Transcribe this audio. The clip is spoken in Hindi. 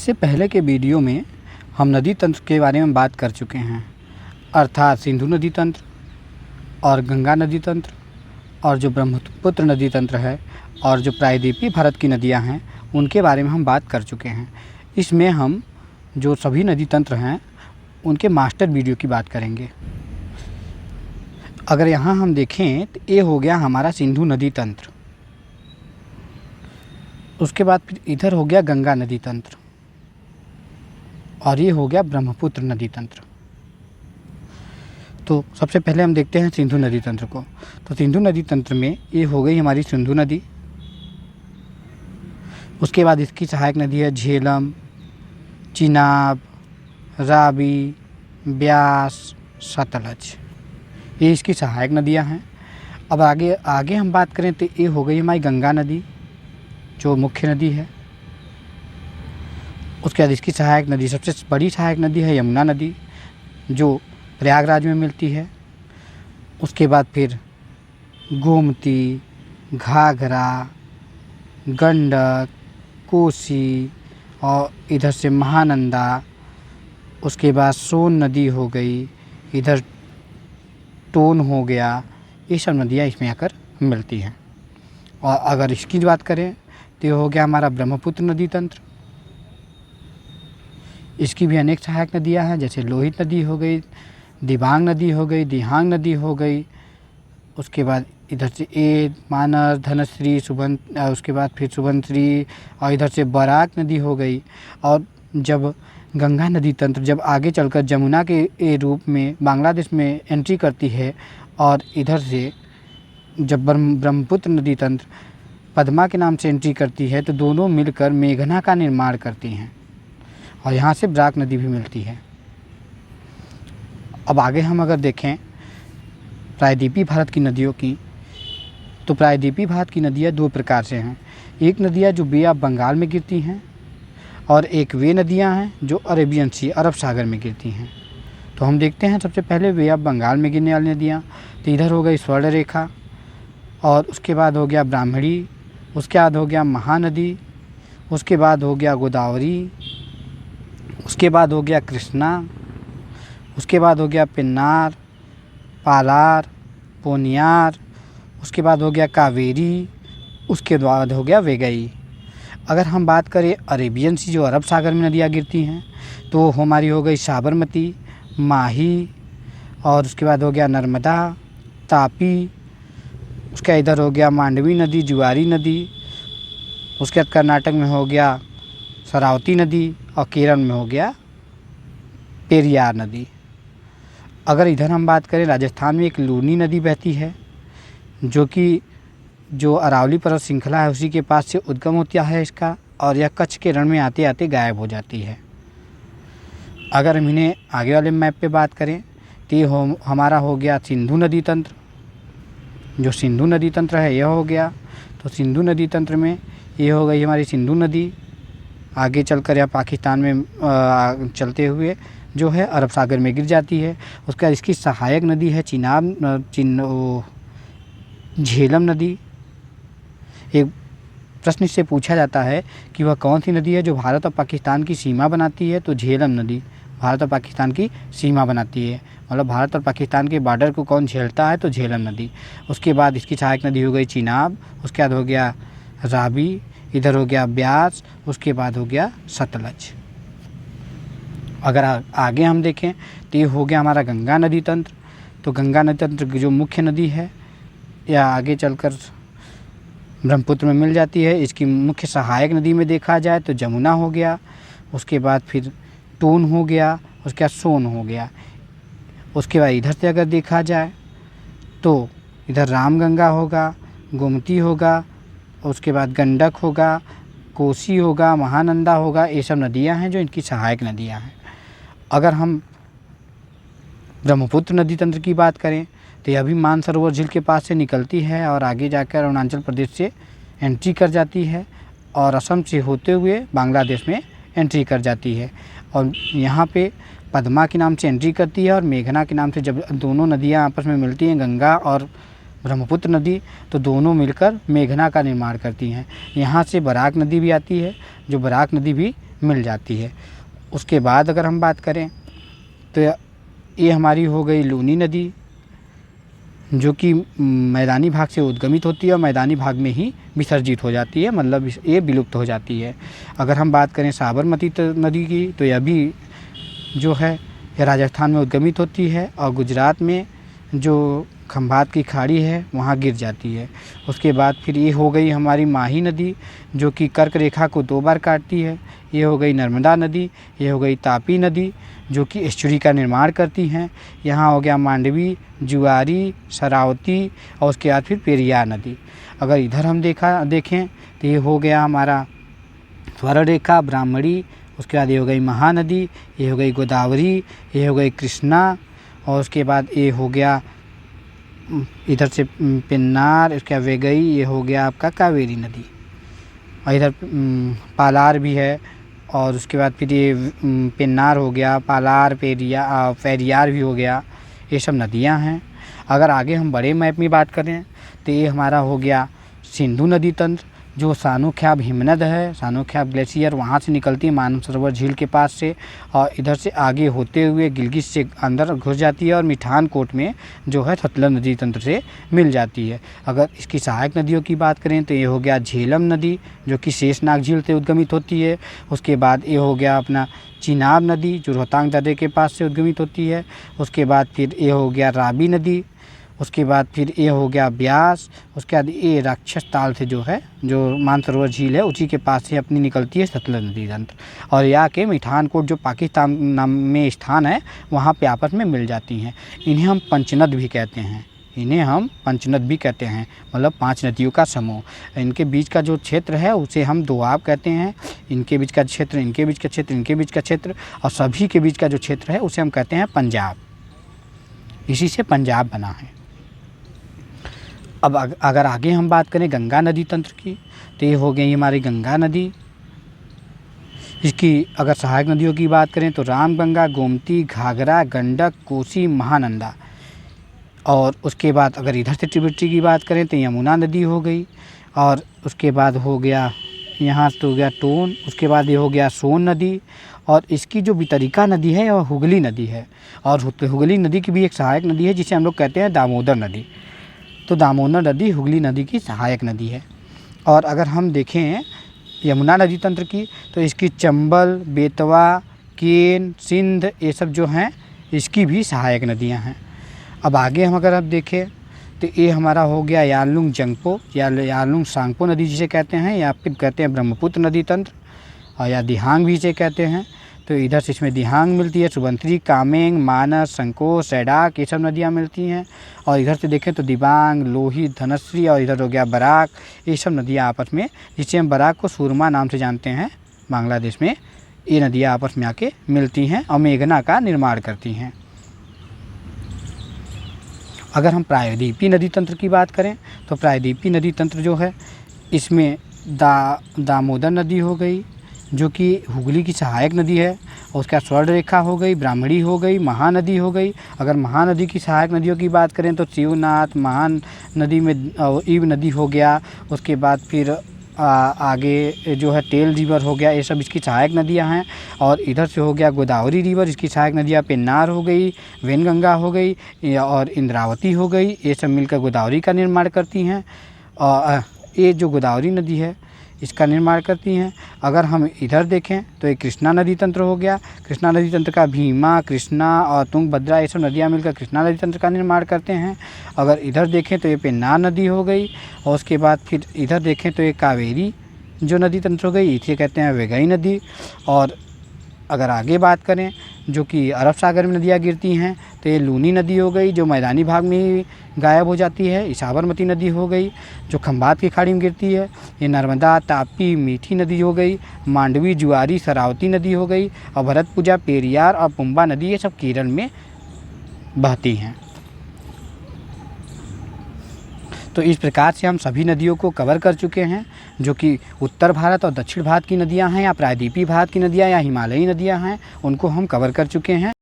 इससे पहले के वीडियो में हम नदी तंत्र के बारे में बात कर चुके हैं, अर्थात सिंधु नदी तंत्र और गंगा नदी तंत्र और जो ब्रह्मपुत्र नदी तंत्र है और जो प्रायद्वीपीय भारत की नदियां हैं उनके बारे में हम बात कर चुके हैं। इसमें हम जो सभी नदी तंत्र हैं उनके मास्टर वीडियो की बात करेंगे। अगर यहाँ हम देखें तो ये हो गया हमारा सिंधु नदी तंत्र, उसके बाद फिर इधर हो गया गंगा नदी तंत्र और ये हो गया ब्रह्मपुत्र नदी तंत्र। तो सबसे पहले हम देखते हैं सिंधु नदी तंत्र को। तो सिंधु नदी तंत्र में ये हो गई हमारी सिंधु नदी, उसके बाद इसकी सहायक नदी है झेलम, चिनाब, रावी, ब्यास, सतलज, ये इसकी सहायक नदियां हैं। अब आगे हम बात करें तो ये हो गई हमारी गंगा नदी जो मुख्य नदी है। उसके बाद इसकी सहायक नदी, सबसे बड़ी सहायक नदी है यमुना नदी जो प्रयागराज में मिलती है। उसके बाद फिर गोमती, घाघरा, गंडक, कोसी और इधर से महानंदा, उसके बाद सोन नदी हो गई, इधर टोन हो गया, ये सब नदियाँ इसमें आकर मिलती हैं। और अगर इसकी बात करें तो ये हो गया हमारा ब्रह्मपुत्र नदी तंत्र। इसकी भी अनेक सहायक नदियाँ हैं, जैसे लोहित नदी हो गई, दिबांग नदी हो गई, दिहांग नदी हो गई। उसके बाद इधर से मानस, धनश्री, उसके बाद फिर सुबनश्री और इधर से बराक नदी हो गई। और जब गंगा नदी तंत्र जब आगे चलकर जमुना के रूप में बांग्लादेश में एंट्री करती है और इधर से जब ब्रह्मपुत्र नदी तंत्र पद्मा के नाम से एंट्री करती है तो दोनों मिलकर मेघना का निर्माण करती हैं और यहाँ से बराक नदी भी मिलती है। अब आगे हम अगर देखें प्रायद्वीपीय भारत की नदियों की, तो प्रायद्वीपीय भारत की नदियाँ दो प्रकार से हैं। एक नदियाँ जो बे ऑफ बंगाल में गिरती हैं और एक वे नदियाँ हैं जो अरेबियन सी, अरब सागर में गिरती हैं। तो हम देखते हैं सबसे पहले बे ऑफ बंगाल में गिरने वाली नदियाँ। तो इधर हो गई स्वर्ण रेखा और उसके बाद हो गया ब्राह्मणी, उसके बाद हो गया महानदी, उसके बाद हो गया गोदावरी, उसके बाद हो गया कृष्णा, उसके बाद हो गया पेन्नार, पालार, पोनियार, उसके बाद हो गया कावेरी, उसके बाद हो गया वेगई। अगर हम बात करें अरेबियन सी जो अरब सागर में नदियाँ गिरती हैं तो हमारी हो गई साबरमती, माही और उसके बाद हो गया नर्मदा, तापी, उसका इधर हो गया मांडवी नदी, जुआरी नदी, उसके बाद कर्नाटक में हो गया शरावती नदी और केरल में हो गया पेरियार नदी। अगर इधर हम बात करें राजस्थान में एक लूनी नदी बहती है जो अरावली पर्वत श्रृंखला है उसी के पास से उद्गम होता है इसका, और यह कच्छ के रण में आते आते गायब हो जाती है। अगर हम इन्हें आगे वाले मैप पे बात करें तो ये हमारा हो गया सिंधु नदी तंत्र। जो सिंधु नदी तंत्र है यह हो गया, तो सिंधु नदी तंत्र में ये हो गई हमारी सिंधु नदी, आगे चलकर यह पाकिस्तान में चलते हुए जो है अरब सागर में गिर जाती है। उसके बाद इसकी सहायक नदी है झेलम नदी। एक प्रश्न इससे पूछा जाता है कि वह कौन सी नदी है जो भारत और पाकिस्तान की सीमा बनाती है, तो झेलम नदी भारत और पाकिस्तान की सीमा बनाती है, मतलब भारत और पाकिस्तान के बॉर्डर को कौन झेलता है, तो झेलम नदी। उसके बाद इसकी सहायक नदी हो गई चिनाब, उसके बाद हो गया रावी, इधर हो गया ब्यास, उसके बाद हो गया सतलज। अगर आगे हम देखें तो ये हो गया हमारा गंगा नदी तंत्र। तो गंगा नदी तंत्र की जो मुख्य नदी है यह आगे चलकर ब्रह्मपुत्र में मिल जाती है। इसकी मुख्य सहायक नदी में देखा जाए तो जमुना हो गया, उसके बाद फिर टोन हो गया, उसके बाद सोन हो गया। उसके बाद इधर से अगर देखा जाए तो इधर रामगंगा होगा, गोमती होगा, उसके बाद गंडक होगा, कोसी होगा, महानंदा होगा, ये सब नदियां हैं जो इनकी सहायक नदियां हैं। अगर हम ब्रह्मपुत्र नदी तंत्र की बात करें तो यह भी मानसरोवर झील के पास से निकलती है और आगे जाकर अरुणाचल प्रदेश से एंट्री कर जाती है और असम से होते हुए बांग्लादेश में एंट्री कर जाती है और यहाँ पे पद्मा के नाम से एंट्री करती है और मेघना के नाम से जब दोनों नदियाँ आपस में मिलती हैं, गंगा और ब्रह्मपुत्र नदी, तो दोनों मिलकर मेघना का निर्माण करती हैं। यहाँ से बराक नदी भी आती है, जो बराक नदी भी मिल जाती है। उसके बाद अगर हम बात करें तो ये हमारी हो गई लूनी नदी, जो कि मैदानी भाग से उद्गमित होती है और मैदानी भाग में ही विसर्जित हो जाती है, मतलब ये विलुप्त हो जाती है। अगर हम बात करें साबरमती नदी की तो यह भी जो है यह राजस्थान में उद्गमित होती है और गुजरात में जो खंभात की खाड़ी है वहाँ गिर जाती है। उसके बाद फिर ये हो गई हमारी माही नदी, जो कि कर्क रेखा को 2 बार काटती है। ये हो गई नर्मदा नदी, ये हो गई तापी नदी, जो कि एस्चुरी का निर्माण करती हैं। यहाँ हो गया मांडवी, जुआरी, शरावती और उसके बाद फिर पेरियार नदी। अगर इधर हम देखें तो ये हो गया हमारा स्वर्ण रेखा, ब्राह्मणी, उसके बाद ये हो गई महानदी, ये हो गई गोदावरी, ये हो गई कृष्णा और उसके बाद ये हो गया इधर से पेन्नार, उसके बाद वेगई, ये हो गया आपका कावेरी नदी और इधर पालार भी है और उसके बाद फिर ये पेन्नार हो गया, पालार, पेरियार भी हो गया। ये सब नदियां हैं। अगर आगे हम बड़े मैप में बात करें तो ये हमारा हो गया सिंधु नदी तंत्र, जो सानोख्याब हिमनद है, सानोख्याब ग्लेशियर वहाँ से निकलती है मानव सरोवर झील के पास से और इधर से आगे होते हुए गिलगित से अंदर घुस जाती है और मिठानकोट में जो है सतलज नदी तंत्र से मिल जाती है। अगर इसकी सहायक नदियों की बात करें तो ये हो गया झेलम नदी, जो कि शेषनाग झील से उद्गमित होती है। उसके बाद ये हो गया अपना चिनाब नदी, जो रोहतांग दर्रे के पास से उद्गमित होती है। उसके बाद फिर ये हो गया रावी नदी, उसके बाद फिर ये हो गया ब्यास, उसके बाद ये राक्षस ताल से जो है जो मानसरोवर झील है उसी के पास से अपनी निकलती है सतलज नदी तंत्र और यहाँ के मिठानकोट जो पाकिस्तान नाम में स्थान है वहाँ पे आपस में मिल जाती हैं। इन्हें हम पंचनद भी कहते हैं, मतलब 5 नदियों का समूह। इनके बीच का जो क्षेत्र है उसे हम दोआब कहते हैं। इनके बीच का क्षेत्र, इनके बीच का क्षेत्र, इनके बीच का क्षेत्र और सभी के बीच का जो क्षेत्र है उसे हम कहते हैं पंजाब। इसी से पंजाब बना है। अब अगर आगे हम बात करें गंगा नदी तंत्र की तो ये हो गई हमारी गंगा नदी। इसकी अगर सहायक नदियों की बात करें तो रामगंगा, गोमती, घाघरा, गंडक, कोसी, महानंदा और उसके बाद अगर इधर से ट्रिब्यूटरी की बात करें तो यमुना नदी हो गई और उसके बाद हो गया यहाँ तो हो गया टोन, उसके बाद ये हो गया सोन नदी और इसकी जो वितरिका नदी है वह हुगली नदी है और हुगली नदी की भी एक सहायक नदी है जिसे हम लोग कहते हैं दामोदर नदी। तो दामोदर नदी हुगली नदी की सहायक नदी है। और अगर हम देखें यमुना नदी तंत्र की तो इसकी चंबल, बेतवा, केन, सिंध ये सब जो हैं इसकी भी सहायक नदियां हैं। अब आगे हम अगर अब देखें तो ये हमारा हो गया यारलुंग जंगपो या यारलुंग सांगपो नदी जिसे कहते हैं या फिर कहते हैं ब्रह्मपुत्र नदी तंत्र और या दिहांग भी इसे कहते हैं। तो इधर से इसमें दिहांग मिलती है, सुबंत्री, कामेंग, मानस, संकोच, सैडाक ये सब नदियाँ मिलती हैं। और इधर से देखें तो दिबांग, लोहित, धनश्री और इधर हो गया बराक, ये सब नदियाँ आपस में, जिससे हम बराक को सुरमा नाम से जानते हैं बांग्लादेश में, ये नदियाँ आपस में आके मिलती हैं और मेघना का निर्माण करती हैं। अगर हम प्रायद्वीपीय नदी तंत्र की बात करें तो प्रायद्वीपीय नदी तंत्र जो है इसमें दामोदर नदी हो गई जो कि हुगली की सहायक नदी है और उसका स्वर्ण रेखा हो गई, ब्राह्मणी हो गई, महानदी हो गई। अगर महानदी की सहायक नदियों की बात करें तो शिवनाथ, महान नदी में ईव नदी हो गया, उसके बाद फिर आगे जो है टेल रिवर हो गया, ये सब इसकी सहायक नदियां हैं। और इधर से हो गया गोदावरी रिवर, इसकी सहायक नदियां पेन्नार हो गई, वेनगंगा हो गई और इंद्रावती हो गई, ये सब मिलकर गोदावरी का निर्माण करती हैं। और ये जो गोदावरी नदी है इसका निर्माण करती हैं। अगर हम इधर देखें तो ये कृष्णा नदी तंत्र हो गया, कृष्णा नदी तंत्र का भीमा, कृष्णा और तुंगभद्रा ये सब नदियाँ मिलकर कृष्णा नदी तंत्र का निर्माण करते हैं। अगर इधर देखें तो ये पेन्नार नदी हो गई और उसके बाद फिर इधर देखें तो ये कावेरी जो नदी तंत्र हो गई, इसे कहते हैं वेगई नदी। और अगर आगे बात करें जो कि अरब सागर में नदियाँ गिरती हैं तो ये लूनी नदी हो गई जो मैदानी भाग में ही गायब हो जाती है, साबरमती नदी हो गई जो खंभात की खाड़ी में गिरती है, ये नर्मदा, तापी, मीठी नदी हो गई, मांडवी, जुआरी, शरावती नदी हो गई और भरतपुजा, पेरियार और पुम्बा नदी ये सब केरल में बहती हैं। तो इस प्रकार से हम सभी नदियों को कवर कर चुके हैं जो कि उत्तर भारत और दक्षिण भारत की नदियां हैं या प्रायद्वीपीय भारत की नदियां या हिमालयी नदियां हैं, उनको हम कवर कर चुके हैं।